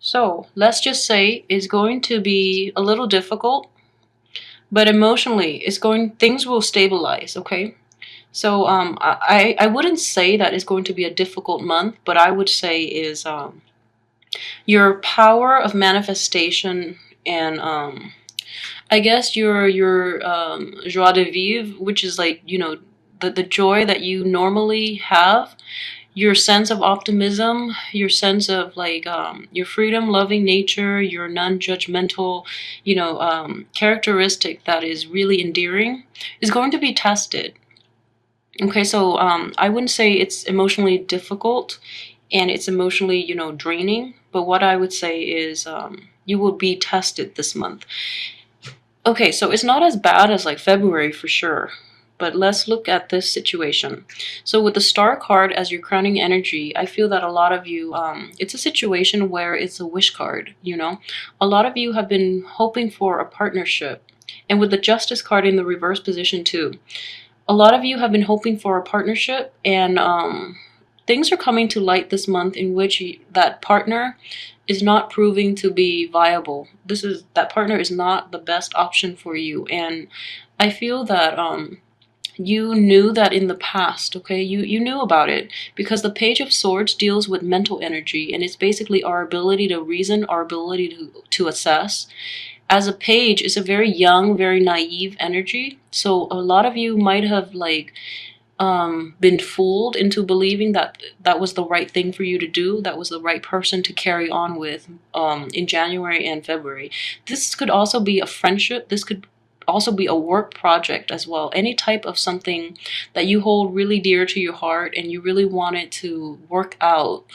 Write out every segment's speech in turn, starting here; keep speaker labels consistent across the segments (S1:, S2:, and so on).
S1: So let's just say it's going to be a little difficult, but emotionally, things will stabilize. Okay. So I wouldn't say that it's going to be a difficult month, but I would say is your power of manifestation and I guess your joie de vivre, which is like the joy that you normally have, your sense of optimism, your sense of like your freedom loving nature, your non-judgmental characteristic that is really endearing is going to be tested. Okay, so I wouldn't say it's emotionally difficult and it's emotionally draining, but what I would say is you will be tested this month. Okay, so it's not as bad as like February for sure. But let's look at this situation. So with the star card as your crowning energy, I feel that a lot of you, it's a situation where it's a wish card, A lot of you have been hoping for a partnership. And with the justice card in the reverse position too, a lot of you have been hoping for a partnership and things are coming to light this month in which that partner is not proving to be viable. That partner is not the best option for you. And I feel that you knew that in the past, okay? You knew about it because the Page of Swords deals with mental energy, and it's basically our ability to reason, our ability to assess. As a page, it's a very young, very naive energy. So a lot of you might have like been fooled into believing that that was the right thing for you to do, that was the right person to carry on with in January and February. This could also be a friendship. This could also be a work project as well. Any type of something that you hold really dear to your heart and you really want it to work out.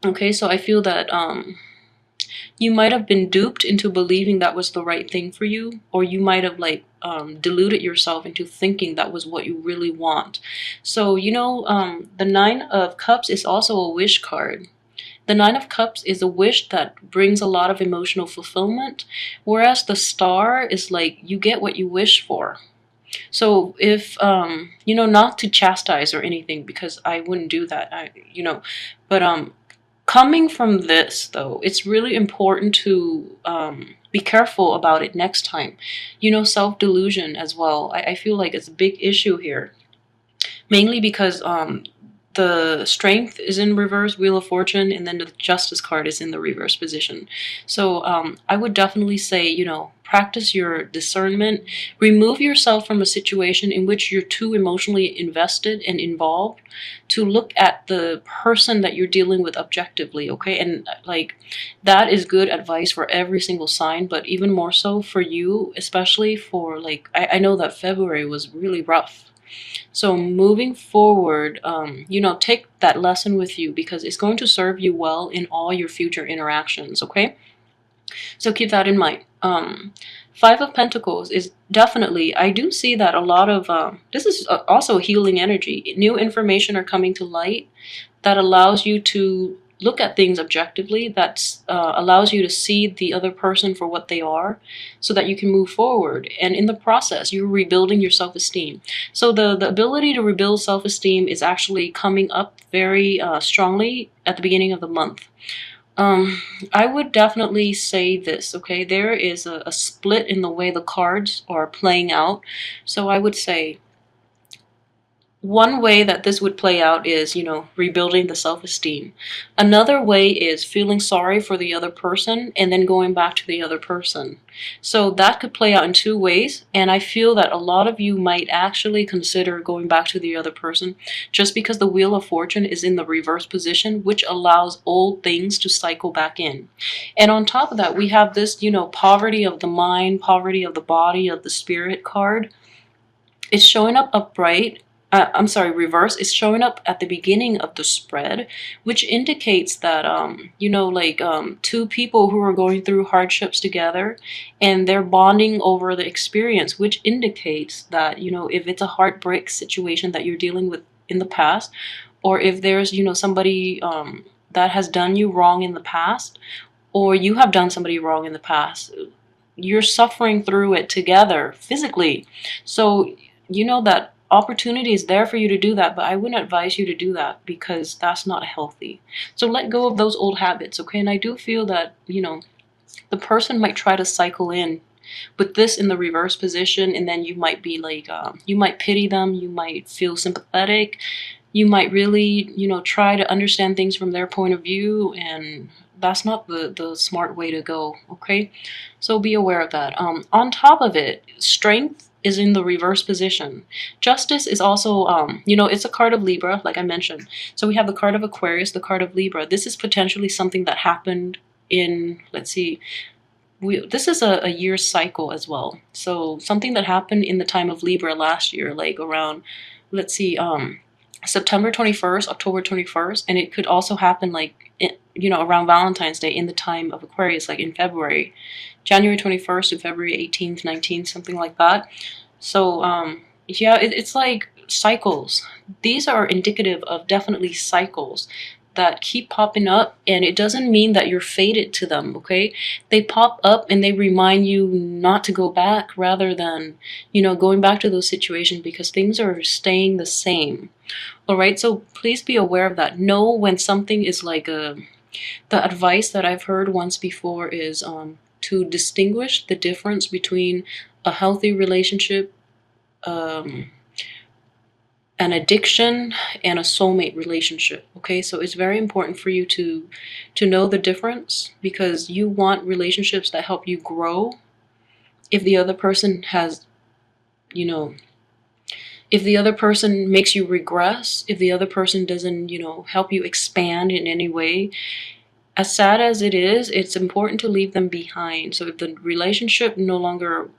S1: Okay, so I feel that you might have been duped into believing that was the right thing for you, or you might have like deluded yourself into thinking that was what you really want. So the Nine of Cups is also a wish card. The Nine of Cups is a wish that brings a lot of emotional fulfillment, whereas the Star is like you get what you wish for. So if not to chastise or anything, because I wouldn't do that, but coming from this though, it's really important to be careful about it next time. Self-delusion as well. I feel like it's a big issue here, mainly because the Strength is in reverse, Wheel of Fortune, and then the Justice card is in the reverse position. So I would definitely say, practice your discernment. Remove yourself from a situation in which you're too emotionally invested and involved to look at the person that you're dealing with objectively, okay? And like that is good advice for every single sign, but even more so for you, especially for like, I know that February was really rough. So moving forward, take that lesson with you because it's going to serve you well in all your future interactions, okay? So keep that in mind. Five of Pentacles is definitely, I do see that a lot of, this is also healing energy. New information are coming to light that allows you to look at things objectively, that allows you to see the other person for what they are so that you can move forward. And in the process, you're rebuilding your self-esteem. So the ability to rebuild self-esteem is actually coming up very strongly at the beginning of the month. I would definitely say this, okay? There is a split in the way the cards are playing out. So I would say one way that this would play out is, rebuilding the self-esteem. Another way is feeling sorry for the other person and then going back to the other person. So that could play out in two ways. And I feel that a lot of you might actually consider going back to the other person just because the Wheel of Fortune is in the reverse position, which allows old things to cycle back in. And on top of that, we have this, poverty of the mind, poverty of the body, of the spirit card. It's showing up upright. Reverse is showing up at the beginning of the spread, which indicates that, two people who are going through hardships together and they're bonding over the experience, which indicates that, if it's a heartbreak situation that you're dealing with in the past, or if there's, somebody that has done you wrong in the past, or you have done somebody wrong in the past, you're suffering through it together physically. So, that opportunity is there for you to do that, but I wouldn't advise you to do that because that's not healthy. So let go of those old habits, okay? And I do feel that, the person might try to cycle in with this in the reverse position, and then you might be like, you might pity them, you might feel sympathetic, you might really, try to understand things from their point of view, and that's not the smart way to go, okay? So be aware of that. On top of it, strength is in the reverse position. Justice is also, it's a card of Libra, like I mentioned. So we have the card of Aquarius, the card of Libra. This is potentially something that happened in, let's see, this is a year cycle as well. So something that happened in the time of Libra last year, like around, let's see, September 21st, October 21st, and it could also happen like, around Valentine's Day in the time of Aquarius, like in February, January 21st to February 18th, 19th, something like that. So, yeah, it's like cycles. These are indicative of definitely cycles that keep popping up, and it doesn't mean that you're fated to them, okay? They pop up and they remind you not to go back rather than, going back to those situations because things are staying the same. All right, so please be aware of that. Know when something is like the advice that I've heard once before is to distinguish the difference between a healthy relationship, an addiction, and a soulmate relationship. Okay, so it's very important for you to know the difference, because you want relationships that help you grow. If the other person has, if the other person makes you regress, if the other person doesn't, help you expand in any way, as sad as it is, it's important to leave them behind. So if the relationship no longer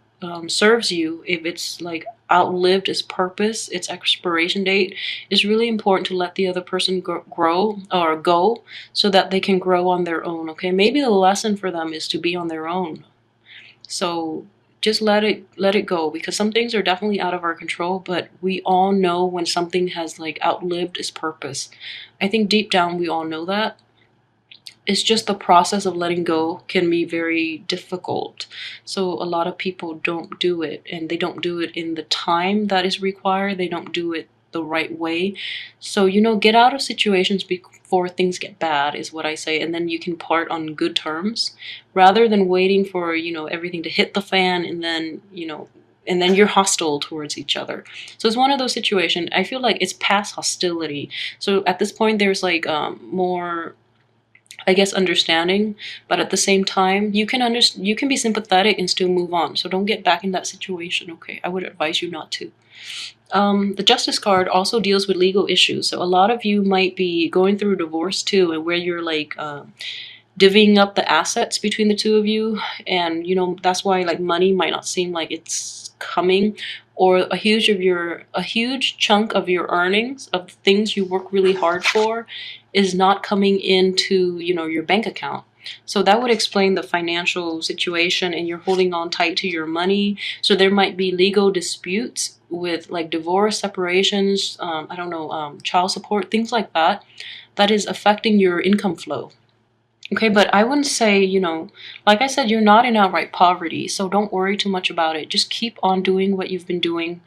S1: serves you, if it's like outlived its purpose, its expiration date, it's really important to let the other person grow or go so that they can grow on their own, okay? Maybe the lesson for them is to be on their own. So just let it go, because some things are definitely out of our control, but we all know when something has like outlived its purpose. I think deep down we all know that. It's just the process of letting go can be very difficult. So a lot of people don't do it, and they don't do it in the time that is required. They don't do it the right way. So, get out of situations before things get bad is what I say, and then you can part on good terms rather than waiting for, everything to hit the fan and then, and then you're hostile towards each other. So it's one of those situations. I feel like it's past hostility. So at this point, there's like more, I guess, understanding, but at the same time, you can be sympathetic and still move on. So don't get back in that situation, okay? I would advise you not to. The Justice card also deals with legal issues. So a lot of you might be going through divorce too, and where you're like divvying up the assets between the two of you, and that's why like money might not seem like it's coming, or a huge chunk of your earnings of things you work really hard for is not coming into your bank account. So that would explain the financial situation, and you're holding on tight to your money. So there might be legal disputes with like divorce, separations, I don't know, child support, things like that, that is affecting your income flow. Okay, but I wouldn't say, like I said, you're not in outright poverty, so don't worry too much about it. Just keep on doing what you've been doing,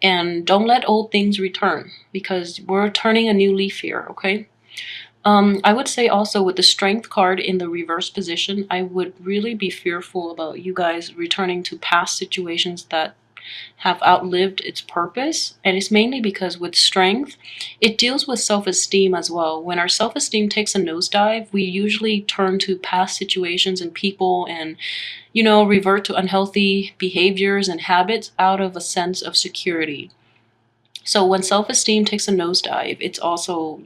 S1: and don't let old things return, because we're turning a new leaf here, okay? I would say also with the Strength card in the reverse position, I would really be fearful about you guys returning to past situations that have outlived its purpose. And it's mainly because with Strength, it deals with self-esteem as well. When our self-esteem takes a nosedive, we usually turn to past situations and people and, revert to unhealthy behaviors and habits out of a sense of security. So when self-esteem takes a nosedive, it's also,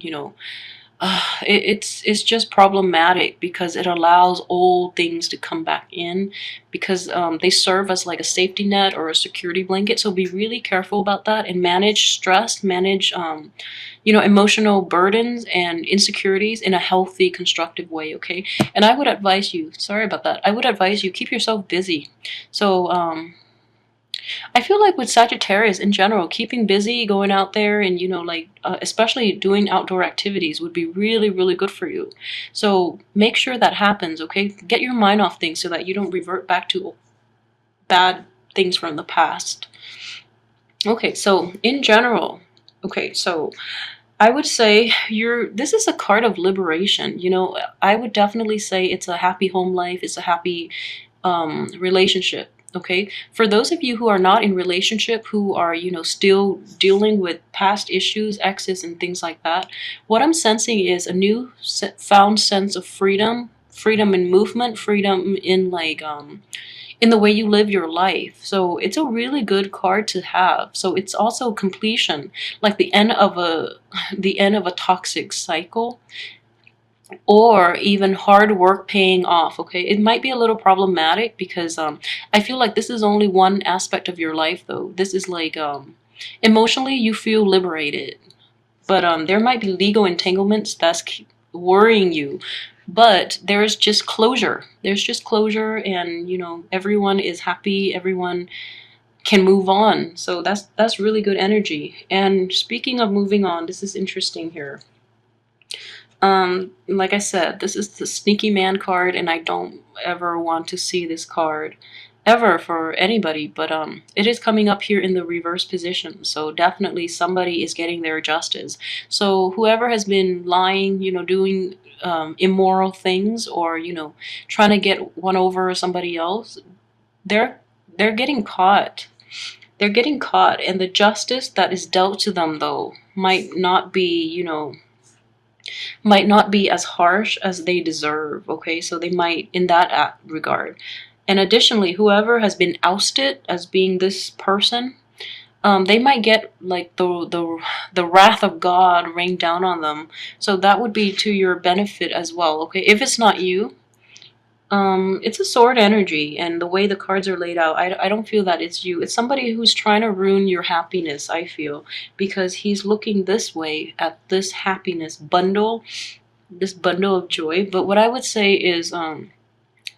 S1: it's just problematic because it allows old things to come back in, because they serve as like a safety net or a security blanket. So be really careful about that and manage stress, manage emotional burdens and insecurities in a healthy, constructive way, okay? And I would advise you, sorry about that, I would advise you keep yourself busy. So I feel like with Sagittarius in general, keeping busy, going out there, and especially doing outdoor activities would be really, really good for you. So make sure that happens, okay? Get your mind off things so that you don't revert back to bad things from the past. Okay, so in general, okay, so I would say this is a card of liberation. You know, I would definitely say it's a happy home life, it's a happy relationship. Okay, for those of you who are not in relationship, who are, you know, still dealing with past issues, exes and things like that, what I'm sensing is a new found sense of freedom, freedom in movement, freedom in like in the way you live your life. So it's a really good card to have. So it's also completion, like the end of a toxic cycle, or even hard work paying off. Okay, it might be a little problematic because I feel like this is only one aspect of your life though. This is like emotionally you feel liberated, but there might be legal entanglements that's worrying you. But there's just closure. There's just closure, and you know everyone is happy. Everyone can move on. So that's really good energy. And speaking of moving on, this is interesting here. Like I said, this is the sneaky man card, and I don't ever want to see this card ever for anybody, but it is coming up here in the reverse position, so definitely somebody is getting their justice. So whoever has been lying, you know, doing immoral things, or you know, trying to get one over somebody else, they're they're getting caught. They're getting caught, and the justice that is dealt to them though might not be, you know, might not be as harsh as they deserve. Okay, so they might in that regard. And additionally, whoever has been ousted as being this person, they might get like the wrath of God rain down on them. So that would be to your benefit as well. Okay, if it's not you, it's a sword energy, and the way the cards are laid out, I don't feel that it's you. It's somebody who's trying to ruin your happiness, I feel, because he's looking this way at this happiness bundle, this bundle of joy. But what I would say is,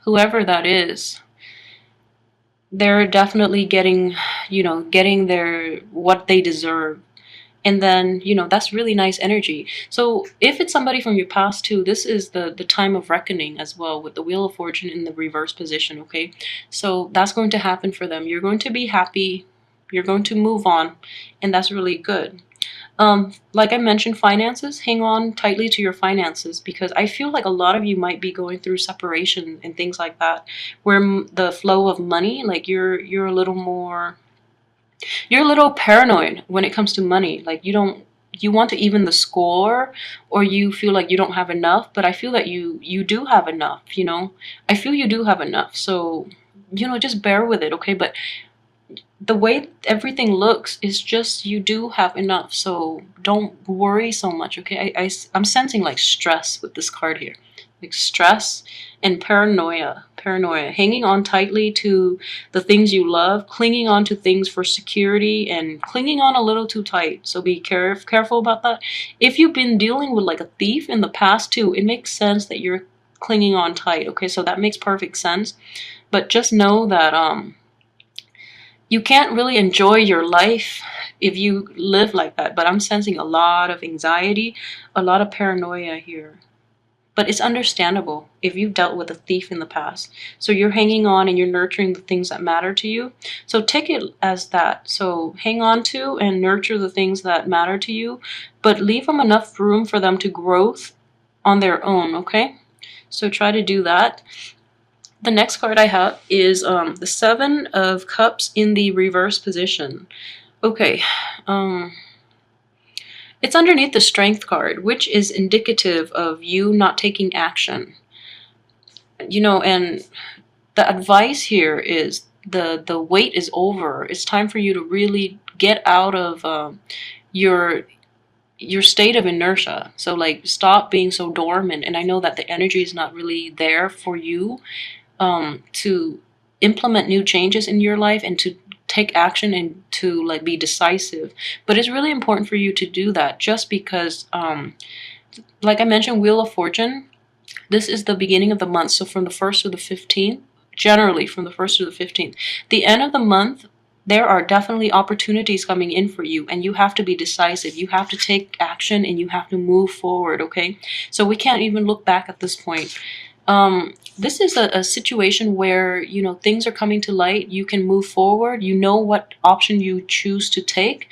S1: whoever that is, they're definitely getting, you know, getting their what they deserve. And then, you know, that's really nice energy. So if it's somebody from your past too, this is the time of reckoning as well, with the Wheel of Fortune in the reverse position. Okay, so that's going to happen for them. You're going to be happy, you're going to move on, and that's really good. Like I mentioned, finances, hang on tightly to your finances, because I feel like a lot of you might be going through separation and things like that, where the flow of money, like you're a little more, you're a little paranoid when it comes to money. Like you want to even the score, or you feel like you don't have enough, but I feel that you do have enough, you know. I feel you do have enough. So, you know, just bear with it, okay? But the way everything looks is just you do have enough. So don't worry so much, okay? I'm sensing like stress with this card here. Like stress and paranoia, hanging on tightly to the things you love, clinging on to things for security, and clinging on a little too tight. So be careful about that. If you've been dealing with like a thief in the past too, it makes sense that you're clinging on tight. Okay, so that makes perfect sense. But just know that you can't really enjoy your life if you live like that. But I'm sensing a lot of anxiety, a lot of paranoia here. But it's understandable if you've dealt with a thief in the past. So you're hanging on and you're nurturing the things that matter to you. So take it as that. So hang on to and nurture the things that matter to you, but leave them enough room for them to grow on their own, okay? So try to do that. The next card I have is the Seven of Cups in the reverse position. Okay, it's underneath the Strength card, which is indicative of you not taking action. You know, and the advice here is the wait is over. It's time for you to really get out of your state of inertia. So like stop being so dormant. And I know that the energy is not really there for you to implement new changes in your life and to take action and to like be decisive. But it's really important for you to do that, just because like I mentioned, Wheel of Fortune, this is the beginning of the month. So from the 1st to the 15th, generally from the 1st to the 15th, the end of the month, there are definitely opportunities coming in for you, and you have to be decisive. You have to take action and you have to move forward, okay? So we can't even look back at this point. this is a situation where, you know, things are coming to light. You can move forward. You know what option you choose to take,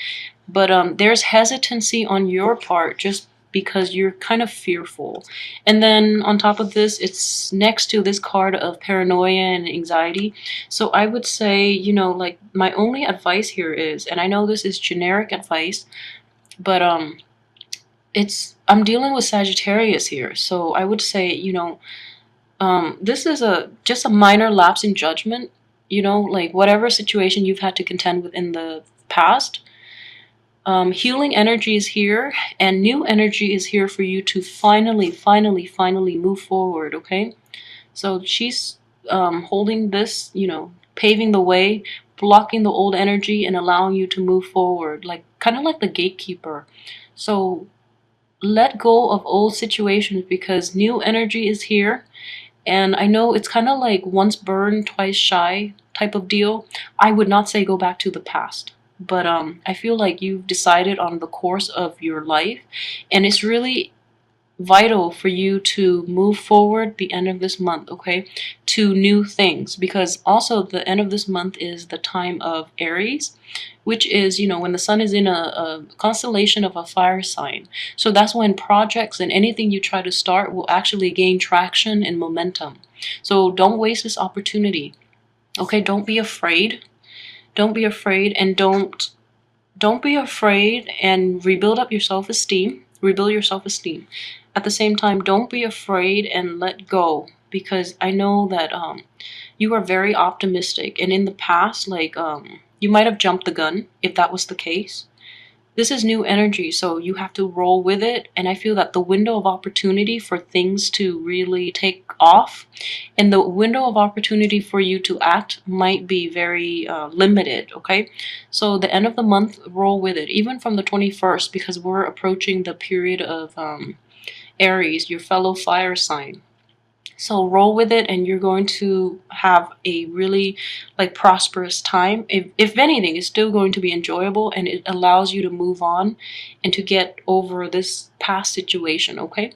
S1: but there's hesitancy on your part just because you're kind of fearful. And then on top of this, it's next to this card of paranoia and anxiety. So I would say, you know, like my only advice here is, and I know this is generic advice, but it's, I'm dealing with Sagittarius here. So I would say, you know, this is a just a minor lapse in judgment, you know, like whatever situation you've had to contend with in the past. Healing energy is here, and new energy is here for you to finally move forward, okay? So she's holding this, you know, paving the way, blocking the old energy and allowing you to move forward, like kind of like the gatekeeper. So let go of old situations because new energy is here. And I know it's kind of like once burned, twice shy type of deal. I would not say go back to the past, but I feel like you've decided on the course of your life, and it's really vital for you to move forward the end of this month, okay, to new things, because also the end of this month is the time of Aries, which is, you know, when the sun is in a constellation of a fire sign. So that's when projects and anything you try to start will actually gain traction and momentum. So don't waste this opportunity, okay? Don't be afraid. Don't be afraid, and don't be afraid, and rebuild up your self-esteem. Rebuild your self-esteem. At the same time, don't be afraid and let go, because I know that you are very optimistic, and in the past, like you might have jumped the gun if that was the case. This is new energy, so you have to roll with it. And I feel that the window of opportunity for things to really take off and the window of opportunity for you to act might be very limited, okay? So the end of the month, roll with it, even from the 21st, because we're approaching the period of Aries, your fellow fire sign. So roll with it, and you're going to have a really like prosperous time. If anything, it's still going to be enjoyable, and it allows you to move on and to get over this past situation, okay?